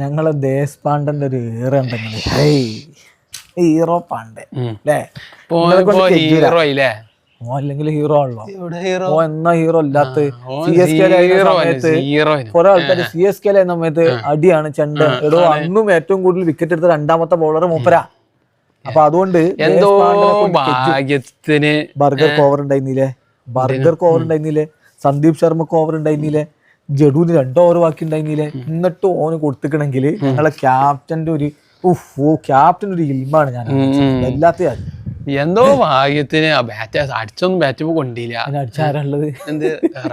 ഞങ്ങളെ ദേശപാണ്ഡന്റെ ഒരു ഹീറോ ഉണ്ടെങ്കിൽ ഹീറോ പാണ്ഡെ അല്ലേ? അല്ലെങ്കിൽ ഹീറോ ആണല്ലോ. എന്നാ ഹീറോ ഇല്ലാത്ത കുറെ ആൾക്കാർ CSK സമയത്ത് അടിയാണ് ചെണ്ട എടോ. അന്നും ഏറ്റവും കൂടുതൽ വിക്കറ്റ് എടുത്ത രണ്ടാമത്തെ ബോളർ മൂപ്പരാ. അപ്പൊ അതുകൊണ്ട് ബർഗർക്ക് ഓവർ ഉണ്ടായിരുന്നില്ലേ, സന്ദീപ് ശർമ്മക്ക് ഓവർ ഉണ്ടായിരുന്നില്ലേ, ജഡുവിന് 2 ഓവർ ബാക്കി ഉണ്ടായിരുന്നില്ലേ. എന്നിട്ട് ഓന് കൊടുത്തിക്കണെങ്കിൽ ഞങ്ങളെ ക്യാപ്റ്റന്റെ ഒരു ക്യാപ്റ്റൻ ഒരു ഇൽമാണ്. ഞാൻ എല്ലാത്ത എന്തോ ഭാഗ്യത്തിന് അടിച്ചൊന്നും ബാറ്റ് കൊണ്ടില്ല. അടിച്ചാരുള്ളത്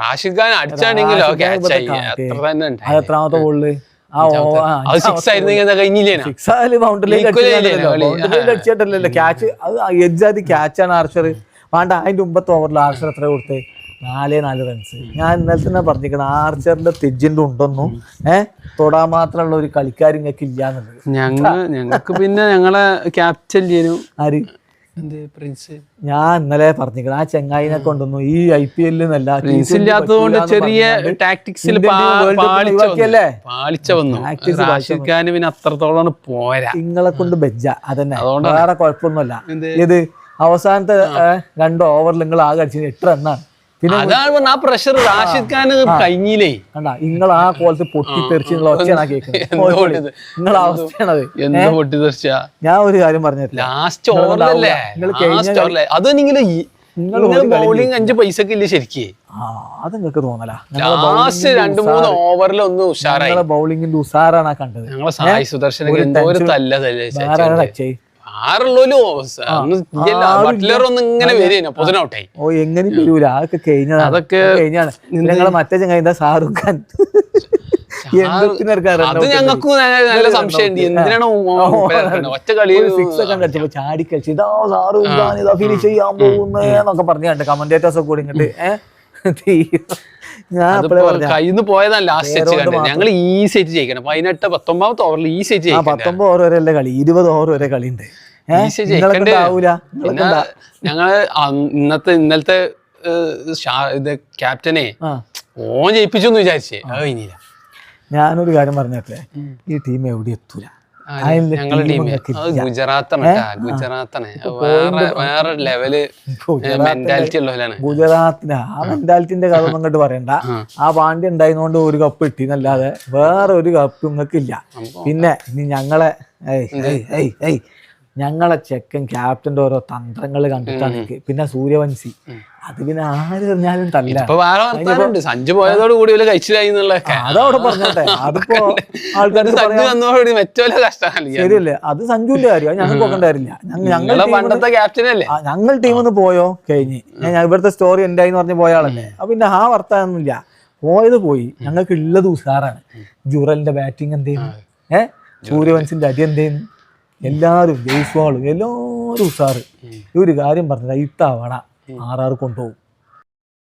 റാഷിദ് ഖാൻ അടിച്ചാണെങ്കിലോ എത്രാമത്തെ ബോളില് അടിച്ചിട്ടല്ലോ ക്യാച്ച്. അത് എജ്ജാതി ക്യാച്ചാണ് ആർച്ചർ. വേണ്ട അതിന്റെ മുമ്പത്തെ ഓവറിൽ ആർച്ചർ എത്ര കൊടുത്തേ? 4 റൺസ്. ഞാൻ ഇന്നലെ തന്നെ പറഞ്ഞിരിക്കണം ആർച്ചറിന്റെ തെജിന്റെ ഉണ്ടെന്നും തൊടാൻ മാത്രമുള്ള ഒരു കളിക്കാർ ഇങ്ങക്ക് ഇല്ലാന്നുള്ളത്. ഞങ്ങൾക്ക് പിന്നെ ഞങ്ങളെ ക്യാപ്റ്റൻ ആര് ഞാൻ ഇന്നലെ പറഞ്ഞിരിക്കണം ആ ചെങ്ങായിനെ കൊണ്ടൊന്നു ഈ IPL ഇല്ലാത്തതുകൊണ്ട് ചെറിയ ടാക്ടിക്സിൽ പിന്നെ അത്രത്തോളം പോരാ. നിങ്ങളെ കൊണ്ട് ബെജ്ജ അതന്നെ, വേറെ കുഴപ്പമൊന്നുമല്ല. ഇത് അവസാനത്തെ 2 ഓവറിൽ നിങ്ങൾ ആകെ അടിച്ചത് 8 റണ്ണാണ്. പിന്നെ ആ പ്രഷർ റാഷിദ് ഖാൻ കഴിഞ്ഞില്ലേ. കണ്ടാ നിങ്ങൾ ആ കോലത്ത് പൊട്ടി തെറിച്ച് ഒച്ചയാണ് കേൾക്കുന്നത്. നിങ്ങളെ അവസ്ഥയാണത്. ഞാൻ ഒരു കാര്യം പറഞ്ഞിട്ടില്ല, ലാസ്റ്റ് ഓവറിലല്ലേ അത് ബൗളിംഗ് 5 പൈസക്ക് ഇല്ല ശരിക്ക്. അത് നിങ്ങൾക്ക് തോന്നല. ലാസ്റ്റ് 2-3 ഓവറിൽ ഒന്ന് ഉഷാറായി. ബൗളിംഗിന്റെ ഉസാറാണ് കണ്ടത്. ഞങ്ങളെ സായി സുദർശൻ എന്തോ ഒരു തല്ലതല്ലേ. എങ്ങനെ വരൂല അതൊക്കെ കഴിഞ്ഞതാണ്. അതൊക്കെ കഴിഞ്ഞാണ്. ഞങ്ങളെ മറ്റേ ചങ്ങായി ഷാറുഖ് ഖാൻ അത് ഞങ്ങൾക്ക് നല്ല സംശയമുണ്ട്. എന്തിനാണ് ഒറ്റ കളിയിൽ ചാടി കളിച്ച് ഇതാ ഷാറുഖ് ഖാൻ ഇതാ ഫിനിഷ് ചെയ്യാൻ പോകുന്നൊക്കെ പറഞ്ഞുണ്ട് കമന്റേറ്റേഴ്സ് ഒക്കെ കൂടി ഇങ്ങോട്ട്. കയ്യിന്ന് പോയതാണ് ലാസ്റ്റ്. ഞങ്ങൾ ഈസി ആയിട്ട് ജയിക്കണം. 18-19 ഓവറിൽ ഈസി ആയിട്ട് 19 ഓവർ വരെ കളി, 20 ഓവർ വരെ കളി ഉണ്ട്. ഞങ്ങള് ഇന്നലത്തെ ഇത് ക്യാപ്റ്റനെ ഓൻ ജയിപ്പിച്ചു വിചാരിച്ചേ, അത് കഴിഞ്ഞില്ല. ഞാനൊരു കാര്യം പറഞ്ഞേ, ഈ ടീം എവിടെ എത്തൂല. ഞങ്ങളുടെ ടീം ഗുജറാത്താണ്. വേറെ ലെവല് മെന്റാലിറ്റി ഉള്ളവരാണ് ഗുജറാത്തിന്. ആ മെന്റാലിറ്റിന്റെ കഥ ഒന്നും ഇങ്ങോട്ട് പറയണ്ട. ആ പാണ്ഡ്യ ഉണ്ടായതുകൊണ്ട് ഒരു കപ്പ് കിട്ടിന്നല്ലാതെ വേറെ ഒരു കപ്പ് നിങ്ങൾക്കില്ല. പിന്നെ ഇനി ഞങ്ങളെ ചെക്കൻ ക്യാപ്റ്റന്റെ ഓരോ തന്ത്രങ്ങൾ കണ്ടിട്ടാണ്. പിന്നെ സൂര്യവംശി അത് പിന്നെ ആര് പറഞ്ഞാലും തല്ല. സഞ്ജു പോയതോട് കൂടി കഴിച്ചിലായി. അതവിടെ പറഞ്ഞോട്ടെ. അതിപ്പോ ആൾക്കാർ ശരിയല്ലേ, അത് സഞ്ജുവിന്റെ കാര്യം. ഞങ്ങൾക്ക് നോക്കേണ്ട കാര്യമില്ല. ഞങ്ങൾ ടീമിന്ന് പോയോ കഴിഞ്ഞ്. ഞാൻ ഇവിടുത്തെ സ്റ്റോറി എന്തായിന്ന് പറഞ്ഞ് പോയ ആളല്ലേ. അപ്പൊ പിന്നെ ആ വർത്താനൊന്നുമില്ല. പോയത് പോയി. ഞങ്ങൾക്ക് ഉള്ളത് ഉഷാറാണ്. ജുറലിന്റെ ബാറ്റിംഗ് എന്തേന്നു, സൂര്യവംശിന്റെ അടി എന്തേന്നു, എല്ലാരും ജയ്സ്വാളും എല്ലാരും ഉഷാറ്. ഈ ഒരു കാര്യം പറഞ്ഞത് ഇത്തവണ RR കൊണ്ടുപോകും.